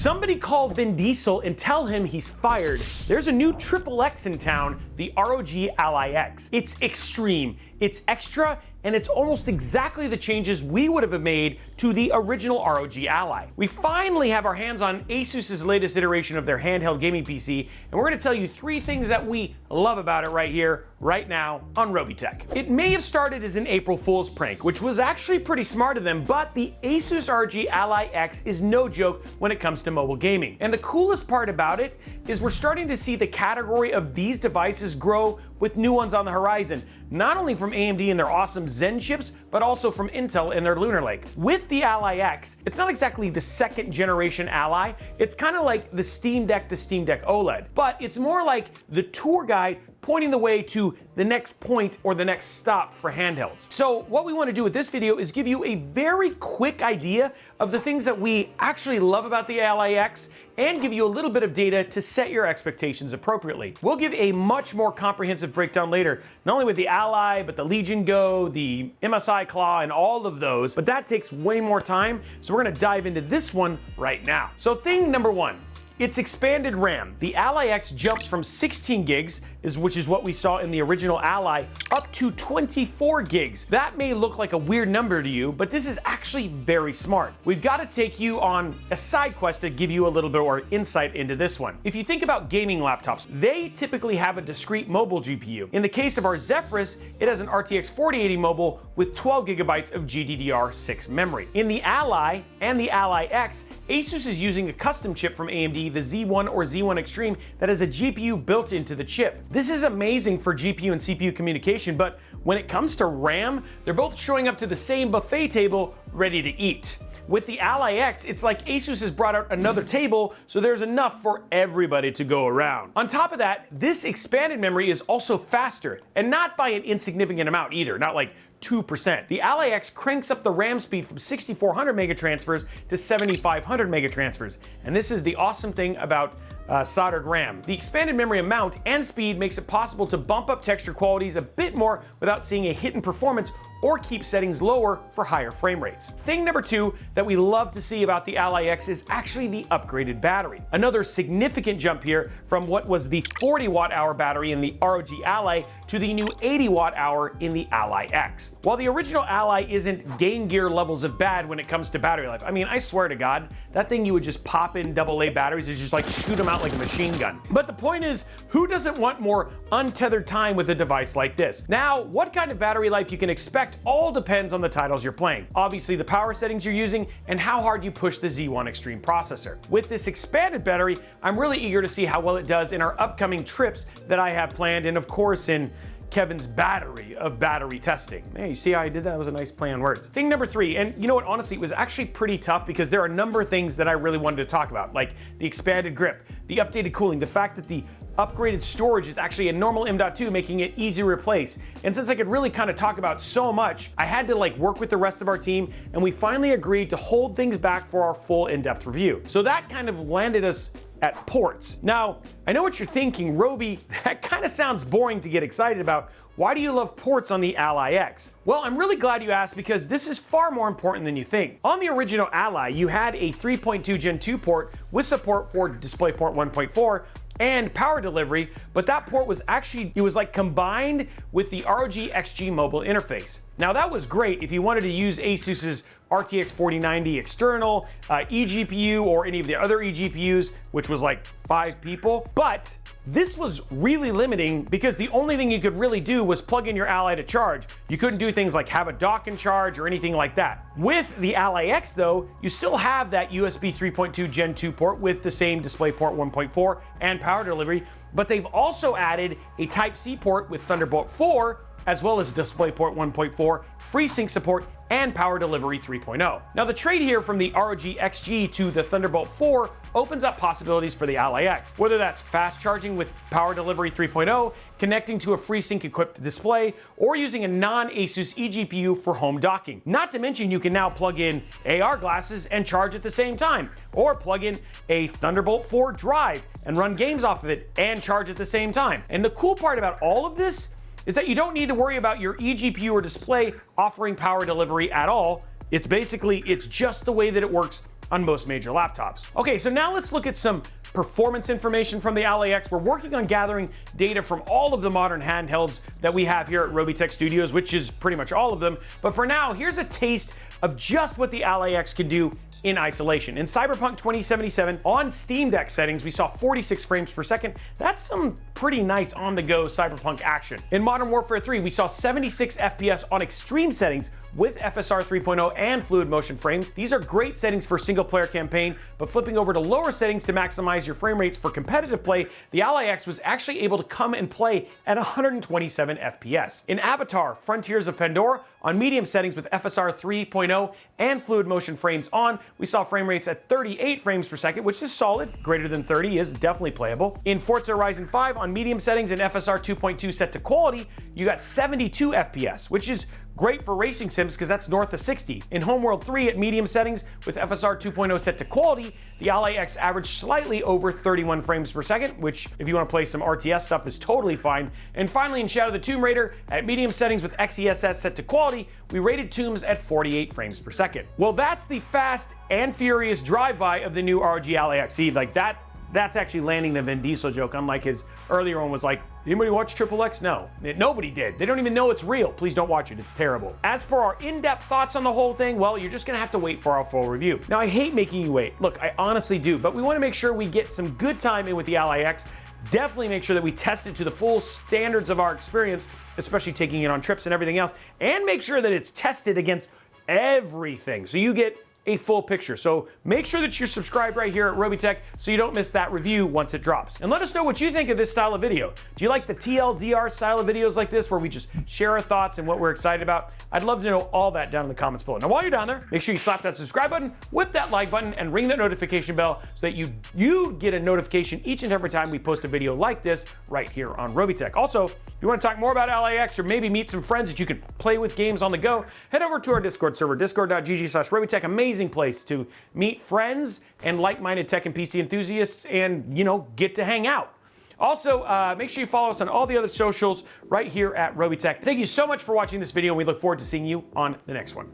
Somebody call Vin Diesel and tell him he's fired. There's a new XXX in town, the ROG Ally X. It's extreme, it's extra, and it's almost exactly the changes we would have made to the original ROG Ally. We finally have our hands on ASUS's latest iteration of their handheld gaming PC, and we're gonna tell you 3 things that we love about it right here, right now on Robeytech. It may have started as an April Fool's prank, which was actually pretty smart of them, but the ASUS ROG Ally X is no joke when it comes to mobile gaming. And the coolest part about it is we're starting to see the category of these devices grow with new ones on the horizon, not only from AMD and their awesome Zen chips, but also from Intel and their Lunar Lake. With the Ally X, it's not exactly the 2nd generation Ally, it's kind of like the Steam Deck to Steam Deck OLED, but it's more like the tour guide pointing the way to the next point or the next stop for handhelds. So what we want to do with this video is give you a very quick idea of the things that we actually love about the Ally X and give you a little bit of data to set your expectations appropriately. We'll give a much more comprehensive breakdown later, not only with the Ally, but the Legion Go, the MSI Claw, and all of those, but that takes way more time, so we're gonna dive into this one right now. So thing number 1, it's expanded RAM. The Ally X jumps from 16 gigs, which is what we saw in the original Ally, up to 24 gigs. That may look like a weird number to you, but this is actually very smart. We've got to take you on a side quest to give you a little bit more insight into this one. If you think about gaming laptops, they typically have a discrete mobile GPU. In the case of our Zephyrus, it has an RTX 4080 mobile with 12 gigabytes of GDDR6 memory. In the Ally and the Ally X, ASUS is using a custom chip from AMD, the Z1 or Z1 Extreme, that has a GPU built into the chip. This is amazing for GPU and CPU communication, but when it comes to RAM, they're both showing up to the same buffet table ready to eat. With the Ally X, it's like ASUS has brought out another table, so there's enough for everybody to go around. On top of that, this expanded memory is also faster, and not by an insignificant amount either, not like 2%. The Ally X cranks up the RAM speed from 6400 megatransfers to 7500 megatransfers, and this is the awesome thing about soldered RAM. The expanded memory amount and speed makes it possible to bump up texture qualities a bit more without seeing a hit in performance or keep settings lower for higher frame rates. Thing number 2 that we love to see about the Ally X is actually the upgraded battery. Another significant jump here from what was the 40 watt-hour battery in the ROG Ally to the new 80 watt-hour in the Ally X. While the original Ally isn't Game Gear levels of bad when it comes to battery life, I mean, I swear to God, that thing you would just pop in AA batteries and just like shoot them out like a machine gun. But the point is, who doesn't want more untethered time with a device like this? Now, what kind of battery life you can expect all depends on the titles you're playing. Obviously, the power settings you're using and how hard you push the Z1 Extreme processor. With this expanded battery, I'm really eager to see how well it does in our upcoming trips that I have planned, and of course in Kevin's battery of battery testing. Hey, you see how I did that? That was a nice play on words. Thing number 3, and you know what, honestly, it was actually pretty tough because there are a number of things that I really wanted to talk about, like the expanded grip, the updated cooling, the fact that the upgraded storage is actually a normal M.2, making it easy to replace. And since I could really kind of talk about so much, I had to like work with the rest of our team, and we finally agreed to hold things back for our full in-depth review. So that kind of landed us at ports. Now, I know what you're thinking, Robey, that kind of sounds boring to get excited about. Why do you love ports on the Ally X? Well, I'm really glad you asked because this is far more important than you think. On the original Ally, you had a 3.2 Gen 2 port with support for DisplayPort 1.4 and power delivery, but that port was actually, it was like combined with the ROG XG mobile interface. Now that was great if you wanted to use ASUS's RTX 4090 external, eGPU, or any of the other eGPUs, which was like 5 people, but this was really limiting because the only thing you could really do was plug in your Ally to charge. You couldn't do things like have a dock and charge or anything like that. With the Ally X though, you still have that USB 3.2 Gen 2 port with the same DisplayPort 1.4 and power delivery, but they've also added a Type-C port with Thunderbolt 4, as well as DisplayPort 1.4, FreeSync support, and Power Delivery 3.0. Now the trade here from the ROG XG to the Thunderbolt 4 opens up possibilities for the Ally X, whether that's fast charging with Power Delivery 3.0, connecting to a FreeSync equipped display, or using a non-ASUS eGPU for home docking. Not to mention you can now plug in AR glasses and charge at the same time, or plug in a Thunderbolt 4 drive and run games off of it and charge at the same time. And the cool part about all of this is that you don't need to worry about your eGPU or display offering power delivery at all. It's just the way that it works on most major laptops. Okay, so now let's look at some performance information from the ALAX. We're working on gathering data from all of the modern handhelds that we have here at Robeytech Studios, which is pretty much all of them. But for now, here's a taste of just what the ALAX can do in isolation. In Cyberpunk 2077, on Steam Deck settings, we saw 46 frames per second. That's some pretty nice on-the-go Cyberpunk action. In Modern Warfare 3, we saw 76 FPS on extreme settings with FSR 3.0 and fluid motion frames. These are great settings for single-player campaign, but flipping over to lower settings to maximize your frame rates for competitive play, the ALAX was actually able to come and play at 127 FPS. In Avatar: Frontiers of Pandora, on medium settings with FSR 3.0 and fluid motion frames on, we saw frame rates at 38 frames per second, which is solid. Greater than 30 is definitely playable. In Forza Horizon 5, on medium settings and FSR 2.2 set to quality, you got 72 FPS, which is great for racing sims because that's north of 60. In Homeworld 3 at medium settings with FSR 2.0 set to quality, the ALAX averaged slightly over 31 frames per second, which if you want to play some RTS stuff is totally fine. And finally, in Shadow of the Tomb Raider at medium settings with XESS set to quality, we rated Tombs at 48 frames per second. Well, that's the fast and furious drive-by of the new ROG ALAX. See, like that's actually landing the Vin Diesel joke, unlike his earlier one was like, anybody watch XXX? No, nobody did. They don't even know it's real. Please don't watch it, it's terrible. As for our in-depth thoughts on the whole thing, well, you're just gonna have to wait for our full review. Now, I hate making you wait. Look, I honestly do, but we wanna make sure we get some good time in with the ALAX. Definitely make sure that we test it to the full standards of our experience, especially taking it on trips and everything else, and make sure that it's tested against everything, so you get a full picture. So make sure that you're subscribed right here at Robeytech so you don't miss that review once it drops. And let us know what you think of this style of video. Do you like the TLDR style of videos like this where we just share our thoughts and what we're excited about? I'd love to know all that down in the comments below. Now, while you're down there, make sure you slap that subscribe button, whip that like button, and ring that notification bell so that you get a notification each and every time we post a video like this right here on Robeytech. Also, if you want to talk more about ALAX or maybe meet some friends that you can play with games on the go, head over to our Discord server, discord.gg/Robeytech. Amazing place to meet friends and like-minded tech and PC enthusiasts and, get to hang out. Also, make sure you follow us on all the other socials right here at Robeytech. Thank you so much for watching this video, and we look forward to seeing you on the next one.